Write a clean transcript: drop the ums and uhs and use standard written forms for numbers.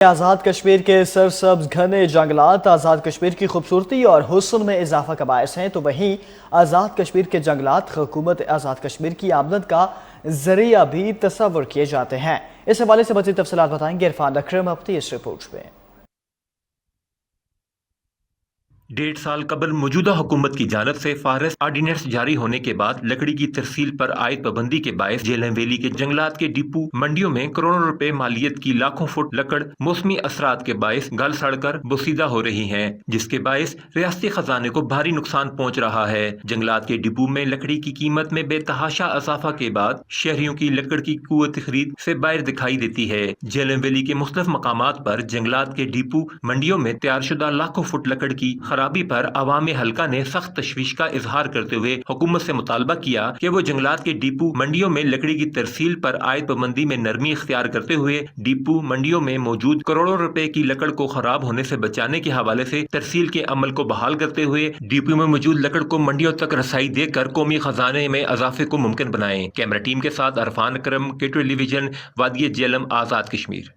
آزاد کشمیر کے سرسبز گھنے جنگلات آزاد کشمیر کی خوبصورتی اور حسن میں اضافہ کا باعث ہیں، تو وہیں آزاد کشمیر کے جنگلات حکومت آزاد کشمیر کی آمدن کا ذریعہ بھی تصور کیے جاتے ہیں۔ اس حوالے سے مزید تفصیلات بتائیں گے عرفان اکرم اپنی اس رپورٹ میں۔ 1.5 سال قبل موجودہ حکومت کی جانب سے فارسٹ آرڈیننس جاری ہونے کے بعد لکڑی کی ترسیل پر عائد پابندی کے باعث جیلم ویلی کے جنگلات کے ڈپو منڈیوں میں کروڑوں روپے مالیت کی لاکھوں فٹ لکڑ موسمی اثرات کے باعث گل سڑ کر بوسیدہ ہو رہی ہیں، جس کے باعث ریاستی خزانے کو بھاری نقصان پہنچ رہا ہے۔ جنگلات کے ڈپو میں لکڑی کی قیمت میں بے تحاشا اضافہ کے بعد شہریوں کی لکڑ کی قوت خرید سے باہر دکھائی دیتی ہے۔ جیلم ویلی کے مختلف مقامات پر جنگلات کے ڈپو منڈیوں میں تیار شدہ لاکھوں فٹ لکڑ کی خرابی پر عوام حلقہ نے سخت تشویش کا اظہار کرتے ہوئے حکومت سے مطالبہ کیا کہ وہ جنگلات کے ڈپو منڈیوں میں لکڑی کی ترسیل پر عائد پابندی میں نرمی اختیار کرتے ہوئے ڈپو منڈیوں میں موجود کروڑوں روپے کی لکڑ کو خراب ہونے سے بچانے کے حوالے سے ترسیل کے عمل کو بحال کرتے ہوئے ڈپو میں موجود لکڑ کو منڈیوں تک رسائی دے کر قومی خزانے میں اضافے کو ممکن بنائیں۔ کیمرہ ٹیم کے ساتھ عرفان اکرم، کے ٹیلی ویژن، وادی جہلم، آزاد کشمیر۔